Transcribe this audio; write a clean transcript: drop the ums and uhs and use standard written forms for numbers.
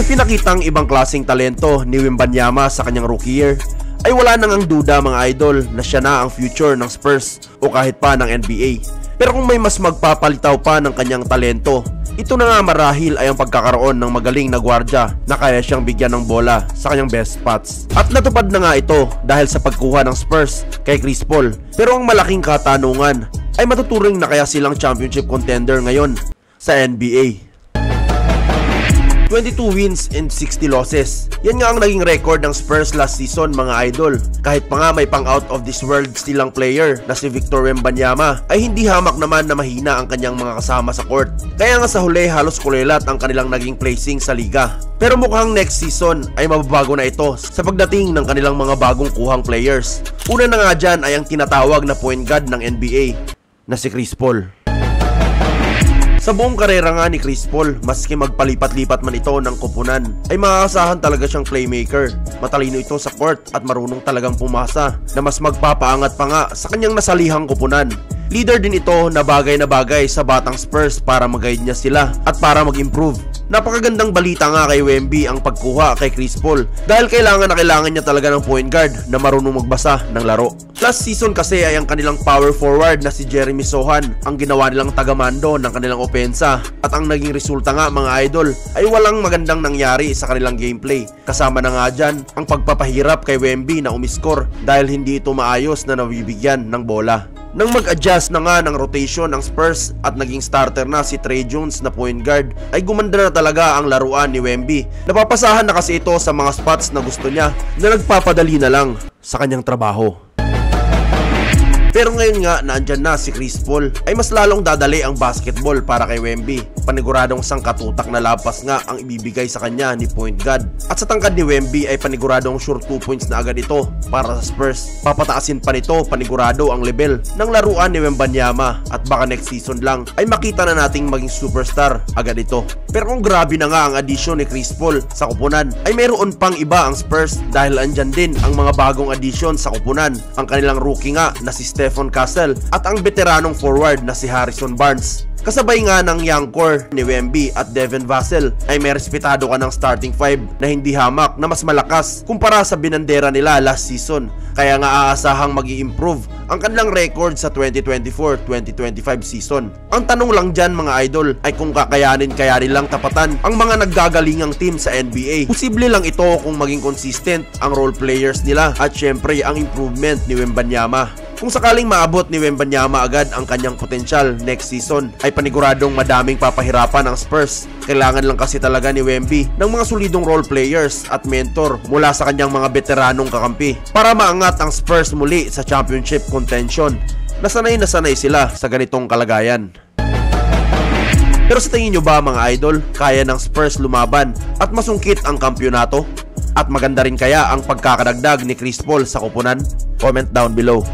Sa pinakitang ibang klaseng talento ni Wembanyama sa kanyang rookie year, ay wala nang ang duda mga idol na siya na ang future ng Spurs o kahit pa ng NBA. Pero kung may mas magpapalitaw pa ng kanyang talento, ito na nga marahil ay ang pagkakaroon ng magaling na gwardya na kaya siyang bigyan ng bola sa kanyang best spots. At natupad na nga ito dahil sa pagkuha ng Spurs kay Chris Paul. Pero ang malaking katanungan ay matuturing na kaya silang championship contender ngayon sa NBA. 22 wins and 60 losses. Yan nga ang naging record ng Spurs last season mga idol. Kahit pa nga may pang out of this world stilang player na si Victor Wembanyama, ay hindi hamak naman na mahina ang kanyang mga kasama sa court. Kaya nga sa huli halos kulelat ang kanilang naging placing sa liga. Pero mukhang next season ay mababago na ito sa pagdating ng kanilang mga bagong kuhang players. Una na nga dyan ay ang tinatawag na point guard ng NBA na si Chris Paul. Sa buong karera nga ni Chris Paul, maski magpalipat-lipat man ito ng koponan, ay makakasahan talaga siyang playmaker. Matalino ito sa court at marunong talagang pumasa na mas magpapaangat pa nga sa kanyang nasalihang koponan. Leader din ito na bagay sa batang Spurs para mag-guide niya sila at para mag-improve. Napakagandang balita nga kay Wemby ang pagkuha kay Chris Paul dahil kailangan niya talaga ng point guard na marunong magbasa ng laro. Last season kasi ay ang kanilang power forward na si Jeremy Sohan ang ginawa nilang tagamando ng kanilang opensa at ang naging resulta nga mga idol ay walang magandang nangyari sa kanilang gameplay. Kasama na nga dyan ang pagpapahirap kay Wemby na umiskor dahil hindi ito maayos na nabibigyan ng bola. Nang mag-adjust na nga ng rotation ng Spurs at naging starter na si Trey Jones na point guard, ay gumanda na talaga ang laruan ni Wemby. Napapasahan na kasi ito sa mga spots na gusto niya na nagpapadali na lang sa kanyang trabaho. Pero ngayon nga na andyan na si Chris Paul, ay mas lalong dadali ang basketball para kay Wemby. Paniguradong sangkatutak na lapas nga ang ibibigay sa kanya ni point guard. At sa tangkad ni Wemby ay paniguradong sure 2 points na agad ito para sa Spurs. Papataasin pa nito panigurado ang level ng laruan ni Wembanyama at baka next season lang ay makita na nating maging superstar agad ito. Pero kung grabe na nga ang addition ni Chris Paul sa kupunan, ay mayroon pang iba ang Spurs dahil andyan din ang mga bagong addition sa kupunan. Ang kanilang rookie nga na si Stephon Castle at ang veteranong forward na si Harrison Barnes. Kasabay nga ng young core ni Wemby at Devin Vassell ay may respetado ka ng starting 5 na hindi hamak na mas malakas kumpara sa binandera nila last season. Kaya nga aasahang mag-i-improve ang kanilang record sa 2024-2025 season. Ang tanong lang dyan mga idol ay kung kakayanin lang tapatan ang mga naggagalingang team sa NBA. Posible lang ito kung maging consistent ang role players nila at syempre ang improvement ni Wembanyama. Kung sakaling maabot ni Wembanyama agad ang kanyang potensyal next season, ay paniguradong madaming papahirapan ang Spurs. Kailangan lang kasi talaga ni Wemby ng mga solidong role players at mentor mula sa kanyang mga veteranong kakampi para maangat ang Spurs muli sa championship contention. Nasanay sila sa ganitong kalagayan. Pero sa tingin nyo ba mga idol, kaya ng Spurs lumaban at masungkit ang kampyonato? At maganda rin kaya ang pagkakadagdag ni Chris Paul sa koponan? Comment down below.